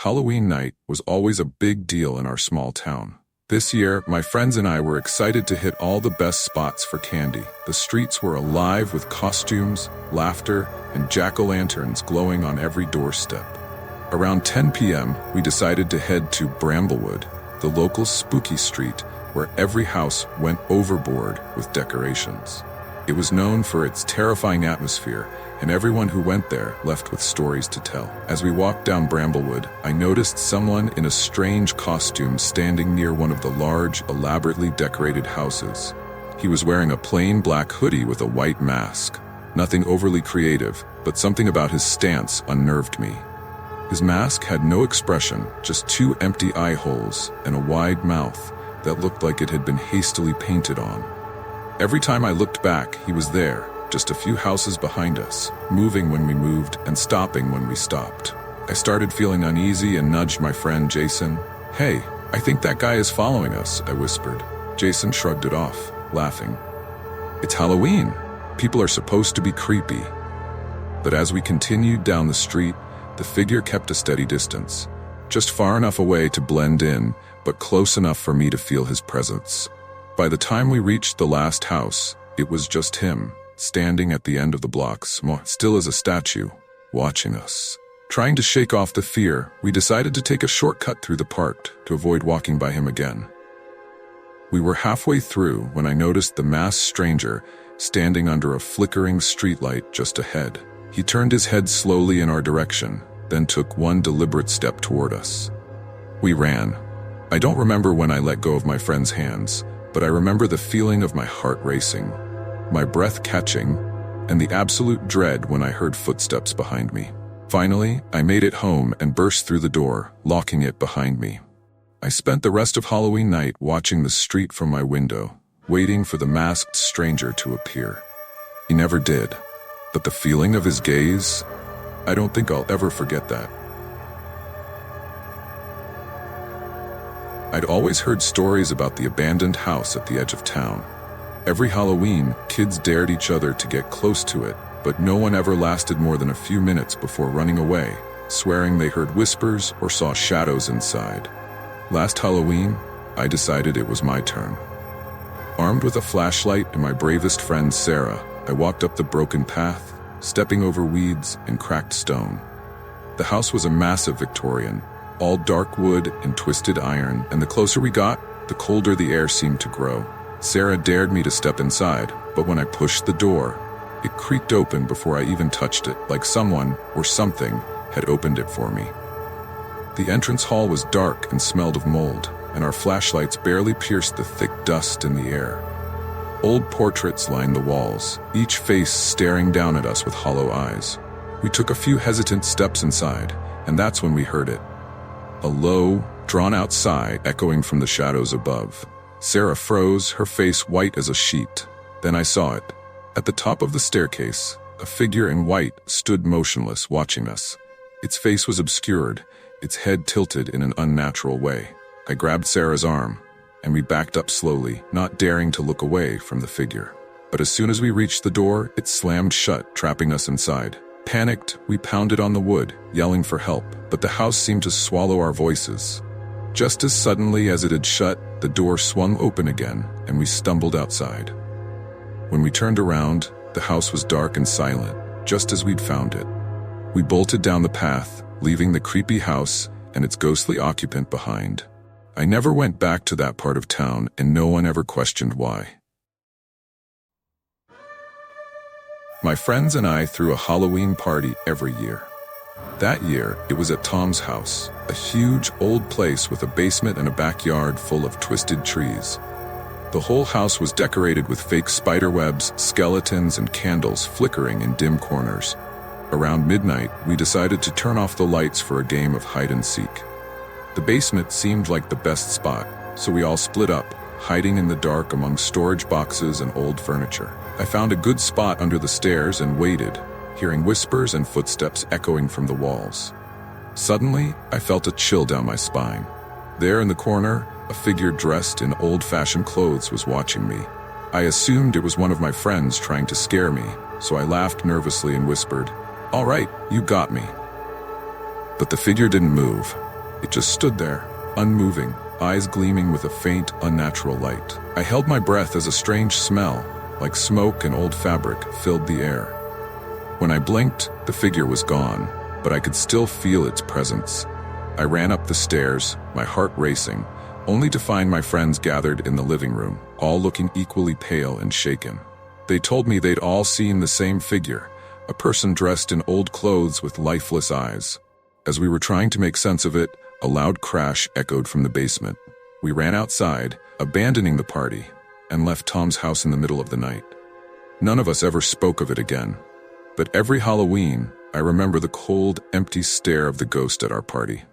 Halloween night was always a big deal in our small town. This year, my friends and I were excited to hit all the best spots for candy. The streets were alive with costumes, laughter, and jack-o'-lanterns glowing on every doorstep. Around 10 p.m., we decided to head to Bramblewood, the local spooky street where every house went overboard with decorations. It was known for its terrifying atmosphere, and everyone who went there left with stories to tell. As we walked down Bramblewood, I noticed someone in a strange costume standing near one of the large, elaborately decorated houses. He was wearing a plain black hoodie with a white mask. Nothing overly creative, but something about his stance unnerved me. His mask had no expression, just two empty eye holes and a wide mouth that looked like it had been hastily painted on. Every time I looked back, he was there, just a few houses behind us, moving when we moved and stopping when we stopped. I started feeling uneasy and nudged my friend Jason. "Hey, I think that guy is following us," I whispered. Jason shrugged it off, laughing. "It's Halloween. People are supposed to be creepy." But as we continued down the street, the figure kept a steady distance, just far enough away to blend in, but close enough for me to feel his presence. By the time we reached the last house, it was just him, standing at the end of the block, still as a statue, watching us. Trying to shake off the fear, we decided to take a shortcut through the park to avoid walking by him again. We were halfway through when I noticed the masked stranger standing under a flickering streetlight just ahead. He turned his head slowly in our direction, then took one deliberate step toward us. We ran. I don't remember when I let go of my friend's hands, but I remember the feeling of my heart racing, my breath catching, and the absolute dread when I heard footsteps behind me. Finally, I made it home and burst through the door, locking it behind me. I spent the rest of Halloween night watching the street from my window, waiting for the masked stranger to appear. He never did, but the feeling of his gaze, I don't think I'll ever forget that. I'd always heard stories about the abandoned house at the edge of town. Every Halloween, kids dared each other to get close to it, but no one ever lasted more than a few minutes before running away, swearing they heard whispers or saw shadows inside. Last Halloween, I decided it was my turn. Armed with a flashlight and my bravest friend Sarah, I walked up the broken path, stepping over weeds and cracked stone. The house was a massive Victorian, all dark wood and twisted iron, and the closer we got, the colder the air seemed to grow. Sarah dared me to step inside, but when I pushed the door, it creaked open before I even touched it, like someone or something had opened it for me. The entrance hall was dark and smelled of mold, and our flashlights barely pierced the thick dust in the air. Old portraits lined the walls, each face staring down at us with hollow eyes. We took a few hesitant steps inside, and that's when we heard it. A low, drawn-out sigh echoing from the shadows above. Sarah froze, her face white as a sheet. Then I saw it. At the top of the staircase, a figure in white stood motionless, watching us. Its face was obscured, its head tilted in an unnatural way. I grabbed Sarah's arm, and we backed up slowly, not daring to look away from the figure. But as soon as we reached the door, it slammed shut, trapping us inside. Panicked, we pounded on the wood, yelling for help, but the house seemed to swallow our voices. Just as suddenly as it had shut, the door swung open again, and we stumbled outside. When we turned around, the house was dark and silent, just as we'd found it. We bolted down the path, leaving the creepy house and its ghostly occupant behind. I never went back to that part of town, and no one ever questioned why. My friends and I threw a Halloween party every year. That year, it was at Tom's house, a huge old place with a basement and a backyard full of twisted trees. The whole house was decorated with fake spiderwebs, skeletons, and candles flickering in dim corners. Around midnight, we decided to turn off the lights for a game of hide and seek. The basement seemed like the best spot, so we all split up, hiding in the dark among storage boxes and old furniture. I found a good spot under the stairs and waited, hearing whispers and footsteps echoing from the walls. Suddenly, I felt a chill down my spine. There in the corner, a figure dressed in old-fashioned clothes was watching me. I assumed it was one of my friends trying to scare me, so I laughed nervously and whispered, "All right, you got me." But the figure didn't move. It just stood there, unmoving, eyes gleaming with a faint, unnatural light. I held my breath as a strange smell, like smoke and old fabric, filled the air. When I blinked, the figure was gone, but I could still feel its presence. I ran up the stairs, my heart racing, only to find my friends gathered in the living room, all looking equally pale and shaken. They told me they'd all seen the same figure, a person dressed in old clothes with lifeless eyes. As we were trying to make sense of it, a loud crash echoed from the basement. We ran outside, abandoning the party, and left Tom's house in the middle of the night. None of us ever spoke of it again. But every Halloween, I remember the cold, empty stare of the ghost at our party.